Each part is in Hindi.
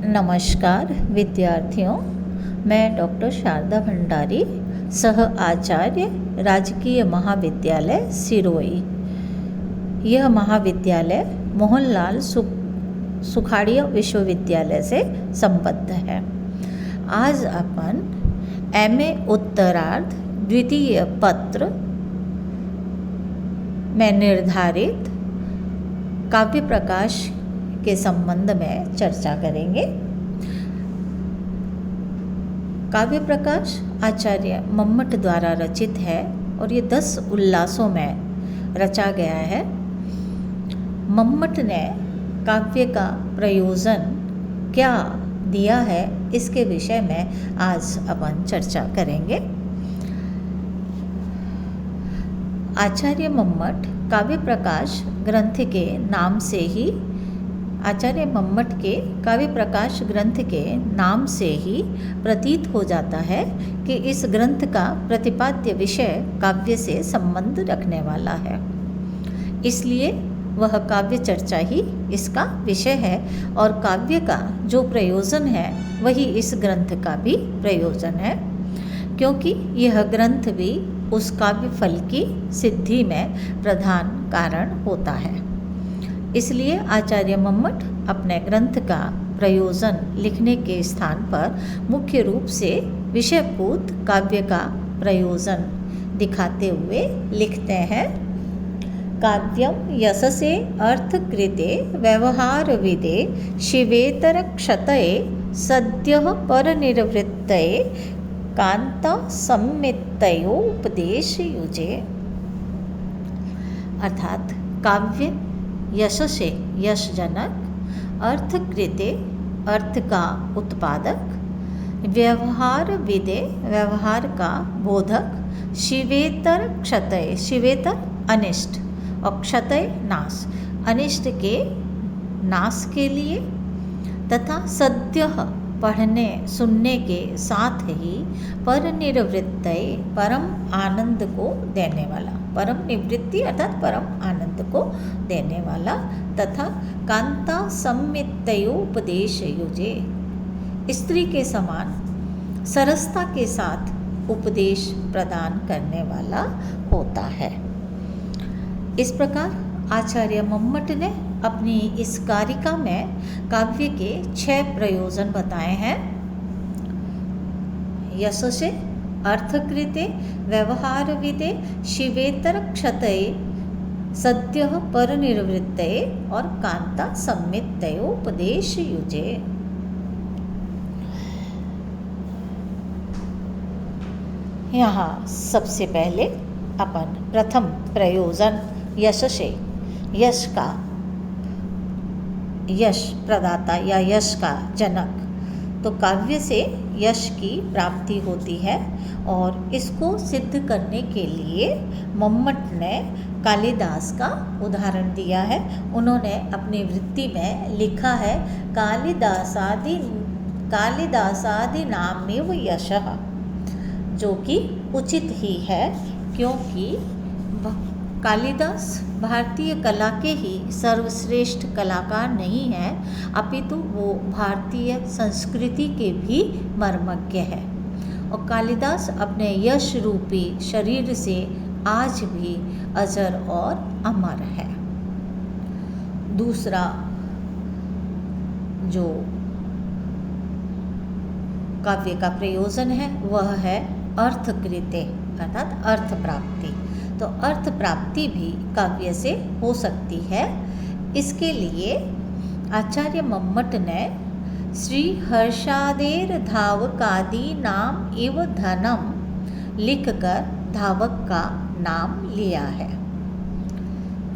नमस्कार विद्यार्थियों, मैं डॉक्टर शारदा भंडारी, सह आचार्य राजकीय महाविद्यालय सिरोही। यह महाविद्यालय मोहनलाल सुखाड़िया विश्वविद्यालय से संबद्ध है। आज अपन MA उत्तरार्ध द्वितीय पत्र में निर्धारित काव्य प्रकाश के संबंध में चर्चा करेंगे। काव्य प्रकाश आचार्य मम्मट द्वारा रचित है और ये 10 उल्लासों में रचा गया है। मम्मट ने काव्य का प्रयोजन क्या दिया है, इसके विषय में आज अपन चर्चा करेंगे। आचार्य मम्मट काव्य प्रकाश ग्रंथ के नाम से ही काव्य प्रकाश ग्रंथ के नाम से ही प्रतीत हो जाता है कि इस ग्रंथ का प्रतिपाद्य विषय काव्य से संबंध रखने वाला है। इसलिए वह काव्य चर्चा ही इसका विषय है और काव्य का जो प्रयोजन है वही इस ग्रंथ का भी प्रयोजन है, क्योंकि यह ग्रंथ भी उस काव्य फल की सिद्धि में प्रधान कारण होता है। इसलिए आचार्य मम्मट अपने ग्रंथ का प्रयोजन लिखने के स्थान पर मुख्य रूप से विषयभूत काव्य का प्रयोजन दिखाते हुए लिखते हैं। काव्यम यशसे अर्थकृते व्यवहारविदे शिवेतर क्षतये सद्यः परनिर्वृत्तये कांता सम्मितयोपदेशयुजे। अर्थात काव्य यशसे यशजनक, अर्थकृते अर्थ का उत्पादक, व्यवहार विदे व्यवहार का बोधक, शिवेतर क्षतय शिवेतर अनिष्ट और क्षतय नाश अनिष्ट के नाश के लिए, तथा सद्यः पढ़ने सुनने के साथ ही परनिर्वृत्तये परम आनंद को देने वाला, परम निवृत्ति अर्थात परम आनंद को देने वाला, तथा कांता सम्मितयोपदेशयुजे स्त्री के समान सरसता के साथ उपदेश प्रदान करने वाला होता है। इस प्रकार आचार्य मम्मट ने अपनी इस कारिका में काव्य के 6 प्रयोजन बताए हैं। यशसे अर्थकृते व्यवहारविदे शिवेतर क्षतये सद्यः परनिर्वृत्तये और कांता सम्मितयोपदेशयुजे। यहाँ सबसे पहले अपन प्रथम प्रयोजन यशसे, यश का, यश प्रदाता या यश का जनक, तो काव्य से यश की प्राप्ति होती है और इसको सिद्ध करने के लिए मम्मट ने कालिदास का उदाहरण दिया है। उन्होंने अपनी वृत्ति में लिखा है कालिदासादि नामेव यशः, जो कि उचित ही है, क्योंकि कालिदास भारतीय कला के ही सर्वश्रेष्ठ कलाकार नहीं हैं, अपितु वो भारतीय संस्कृति के भी मर्मज्ञ है और कालिदास अपने यश रूपी शरीर से आज भी अजर और अमर है। दूसरा जो काव्य का प्रयोजन है वह है अर्थकृते अर्थात अर्थ प्राप्ति। तो अर्थ प्राप्ति भी काव्य से हो सकती है। इसके लिए आचार्य मम्मट ने श्री हर्षादेर धावकादि नाम इव धनम लिखकर धावक का नाम लिया है।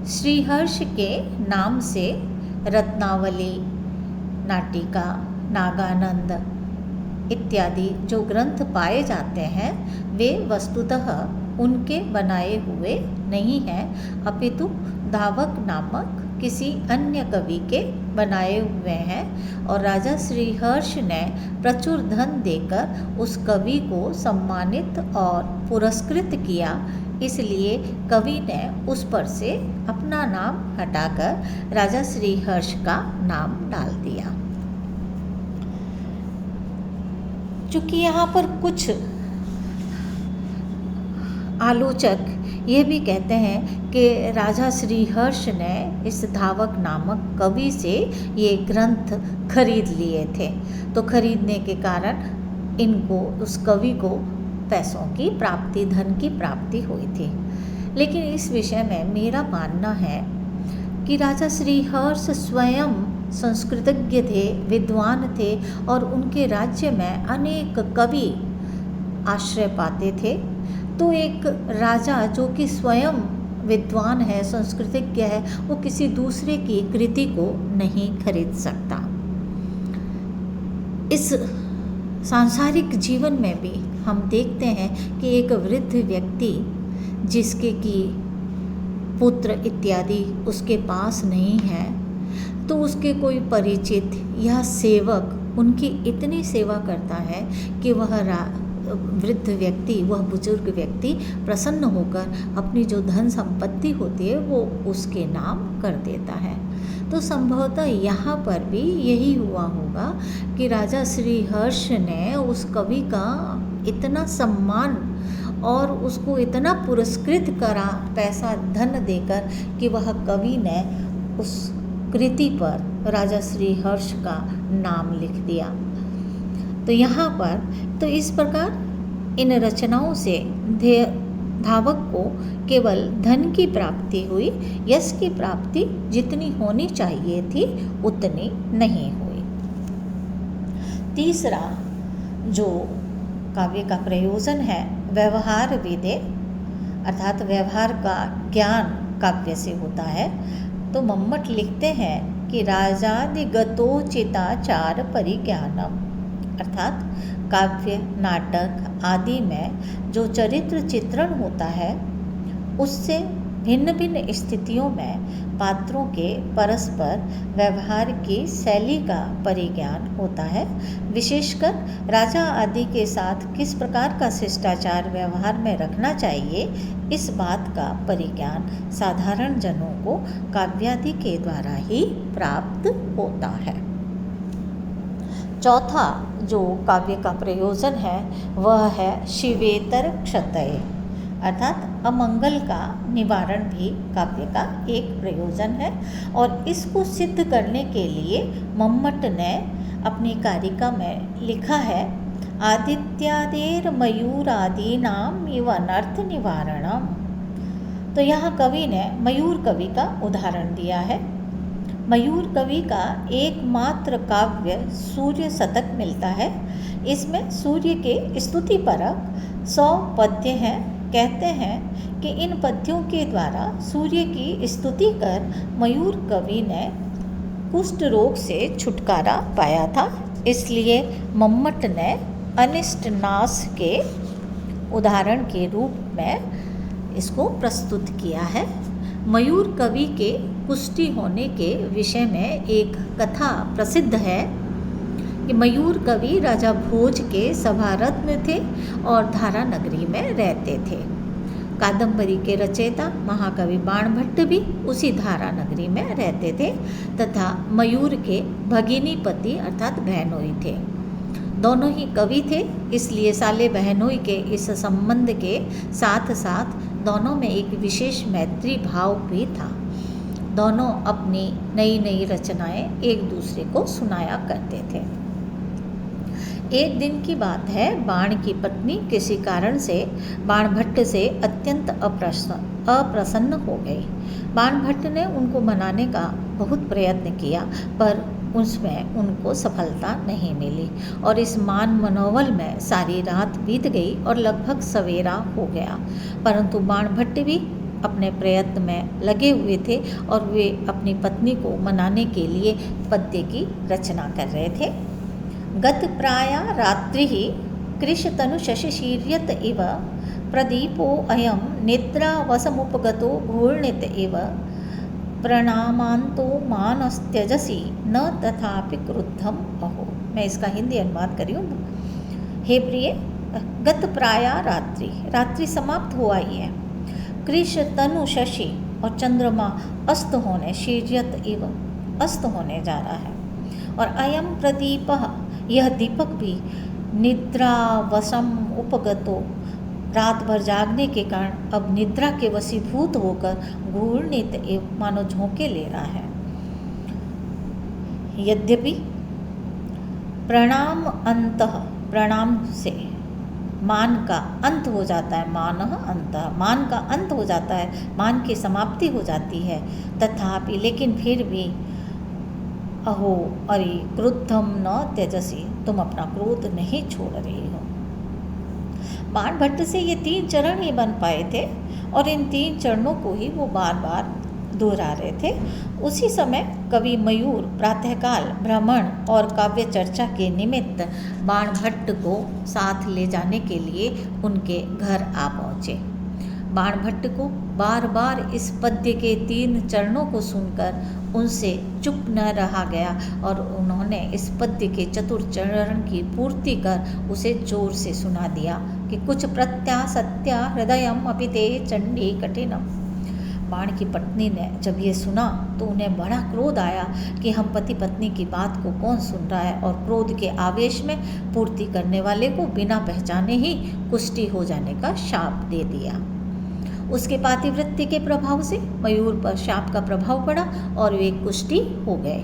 श्रीहर्ष के नाम से रत्नावली, नाटिका, नागानंद इत्यादि जो ग्रंथ पाए जाते हैं वे वस्तुतः उनके बनाए हुए नहीं हैं, अपितु धावक नामक किसी अन्य कवि के बनाए हुए हैं और राजा श्रीहर्ष ने प्रचुर धन देकर उस कवि को सम्मानित और पुरस्कृत किया। इसलिए कवि ने उस पर से अपना नाम हटाकर राजा श्रीहर्ष का नाम डाल दिया। चूँकि यहाँ पर कुछ आलोचक ये भी कहते हैं कि राजा श्रीहर्ष ने इस धावक नामक कवि से ये ग्रंथ खरीद लिए थे, तो खरीदने के कारण इनको, उस कवि को पैसों की प्राप्ति, धन की प्राप्ति हुई थी। लेकिन इस विषय में मेरा मानना है कि राजा श्रीहर्ष स्वयं संस्कृतज्ञ थे, विद्वान थे और उनके राज्य में अनेक कवि आश्रय पाते थे। तो एक राजा जो कि स्वयं विद्वान है, संस्कृतज्ञ है, वो किसी दूसरे की कृति को नहीं खरीद सकता। इस सांसारिक जीवन में भी हम देखते हैं कि एक वृद्ध व्यक्ति जिसके कि पुत्र इत्यादि उसके पास नहीं है, तो उसके कोई परिचित या सेवक उनकी इतनी सेवा करता है कि वह वृद्ध व्यक्ति, वह बुजुर्ग व्यक्ति प्रसन्न होकर अपनी जो धन संपत्ति होती है वो उसके नाम कर देता है। तो संभवतः यहाँ पर भी यही हुआ होगा कि राजा श्रीहर्ष ने उस कवि का इतना सम्मान और उसको इतना पुरस्कृत करा पैसा धन देकर कि वह कवि ने उस कृति पर राजा श्रीहर्ष का नाम लिख दिया। तो यहाँ पर तो इस प्रकार इन रचनाओं से धावक को केवल धन की प्राप्ति हुई, यश की प्राप्ति जितनी होनी चाहिए थी उतनी नहीं हुई। तीसरा जो काव्य का प्रयोजन है, व्यवहार विदे, अर्थात व्यवहार का ज्ञान काव्य से होता है। तो मम्मट लिखते हैं कि राजादिगतोचिताचार परिज्ञानम, अर्थात काव्य, नाटक आदि में जो चरित्र चित्रण होता है उससे भिन्न भिन्न स्थितियों में पात्रों के परस्पर व्यवहार की शैली का परिज्ञान होता है। विशेषकर राजा आदि के साथ किस प्रकार का शिष्टाचार व्यवहार में रखना चाहिए, इस बात का परिज्ञान साधारण जनों को काव्यादि के द्वारा ही प्राप्त होता है। चौथा जो काव्य का प्रयोजन है वह है शिवेतर क्षतये, अर्थात अमंगल का निवारण भी काव्य का एक प्रयोजन है। और इसको सिद्ध करने के लिए मम्मट ने अपनी कारिका में लिखा है, आदित्यादेर मयूरादीनाम इव अनर्थ निवारणम। तो यहाँ कवि ने मयूर कवि का उदाहरण दिया है। मयूर कवि का एकमात्र काव्य सूर्य शतक मिलता है। इसमें सूर्य के स्तुति परक 100 पद्य हैं। कहते हैं कि इन पद्यों के द्वारा सूर्य की स्तुति कर मयूर कवि ने कुष्ठ रोग से छुटकारा पाया था। इसलिए मम्मट ने अनिष्ट नाश के उदाहरण के रूप में इसको प्रस्तुत किया है। मयूर कवि के पुष्टि होने के विषय में एक कथा प्रसिद्ध है कि मयूर कवि राजा भोज के सभारत्न थे और धारा नगरी में रहते थे। कादंबरी के रचयिता महाकवि बाणभट्ट भी उसी धारा नगरी में रहते थे तथा मयूर के भगिनीपति अर्थात बहनोई थे। दोनों ही कवि थे, इसलिए साले बहनोई के इस संबंध के साथ साथ दोनों में एक विशेष मैत्री भाव भी था। दोनों अपनी नई नई रचनाएं एक दूसरे को सुनाया करते थे। एक दिन की बात है, बाण की पत्नी किसी कारण से बाणभट्ट से अत्यंत अप्रसन्न हो गई। बाणभट्ट ने उनको मनाने का बहुत प्रयत्न किया पर उसमें उनको सफलता नहीं मिली और इस मान मनोबल में सारी रात बीत गई और लगभग सवेरा हो गया। परंतु बाणभट्ट भी अपने प्रयत्न में लगे हुए थे और वे अपनी पत्नी को मनाने के लिए पद्य की रचना कर रहे थे। गत प्राया रात्रि कृशतनु शशिशीर्यत इव प्रदीपो अयम निद्रावसमुपगतो घूर्णित इव प्रणामांतो मानस्त्यजसी न तथापि क्रुद्धम अहो। मैं इसका हिंदी अनुवाद करी हूँ। हे प्रिय, गत प्राया रात्रि समाप्त हुआ ही है। कृष तनु शशि और चंद्रमा अस्त होने, शीर्यत इव अस्त होने जा रहा है। और अयम प्रदीप, यह दीपक भी निद्रा वशम उपगतो, रात भर जागने के कारण अब निद्रा के वशीभूत होकर घूर्णित एवं मानो झोंके ले रहा है। यद्यपि प्रणाम अंतः, प्रणाम से मान का अंत हो जाता है, मानः अंतः, मान का अंत हो जाता है, मान की समाप्ति हो जाती है। तथापि लेकिन फिर भी अहो अरे क्रुद्धम न त्यजसी, तुम अपना क्रोध नहीं छोड़ रही हो। बाणभट्ट से ये 3 चरण ही बन पाए थे और इन 3 चरणों को ही वो बार बार दोहरा रहे थे। उसी समय कवि मयूर प्रातःकाल भ्रमण और काव्य चर्चा के निमित्त बाणभट्ट को साथ ले जाने के लिए उनके घर आ पहुँचे। बाणभट्ट को बार बार इस पद्य के 3 चरणों को सुनकर उनसे चुप न रहा गया और उन्होंने इस पद्य के चतुर्थ चरण की पूर्ति कर उसे जोर से सुना दिया कि कुछ प्रत्या सत्या हृदयम अपि ते चंडी कठिनम। बाण की पत्नी ने जब ये सुना तो उन्हें बड़ा क्रोध आया कि हम पति पत्नी की बात को कौन सुन रहा है, और क्रोध के आवेश में पूर्ति करने वाले को बिना पहचाने ही कुष्ठी हो जाने का शाप दे दिया। उसके पातिवृत्य के प्रभाव से मयूर पर शाप का प्रभाव पड़ा और वे कुष्ठी हो गए।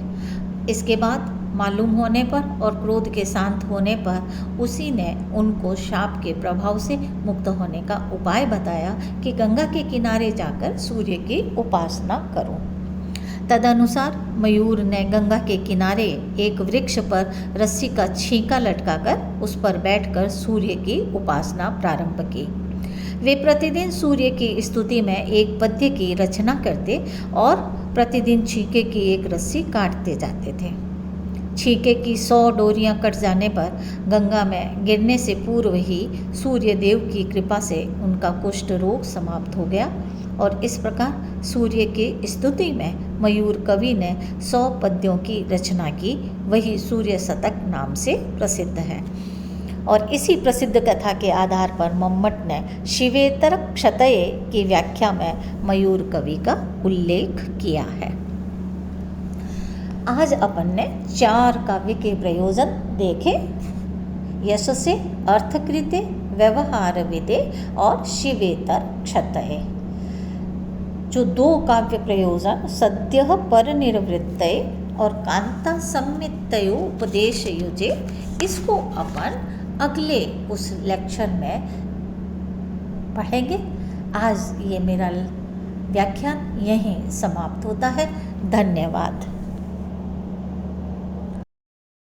इसके बाद मालूम होने पर और क्रोध के शांत होने पर उसी ने उनको शाप के प्रभाव से मुक्त होने का उपाय बताया कि गंगा के किनारे जाकर सूर्य की उपासना करो। तदनुसार मयूर ने गंगा के किनारे एक वृक्ष पर रस्सी का छींका लटकाकर उस पर बैठकर सूर्य की उपासना प्रारंभ की। वे प्रतिदिन सूर्य की स्तुति में एक पद्य की रचना करते और प्रतिदिन छींके की एक रस्सी काटते जाते थे। छींके की 100 डोरियां कट जाने पर गंगा में गिरने से पूर्व ही सूर्य देव की कृपा से उनका कुष्ठ रोग समाप्त हो गया और इस प्रकार सूर्य की स्तुति में मयूर कवि ने 100 पद्यों की रचना की। वही सूर्य शतक नाम से प्रसिद्ध है और इसी प्रसिद्ध कथा के आधार पर मम्मट ने शिवेतर क्षतये की व्याख्या में मयूर कवि का उल्लेख किया है। आज अपन ने 4 काव्य के प्रयोजन देखे, यशसे, अर्थकृते, व्यवहारविदे और शिवेतर क्षतये। जो 2 काव्य प्रयोजन सद्यः परनिर्वृत्तये और कांता सम्मितयो उपदेश युजे, इसको अपन अगले उस लेक्चर में पढ़ेंगे। आज ये मेरा व्याख्यान यहीं समाप्त होता है। धन्यवाद।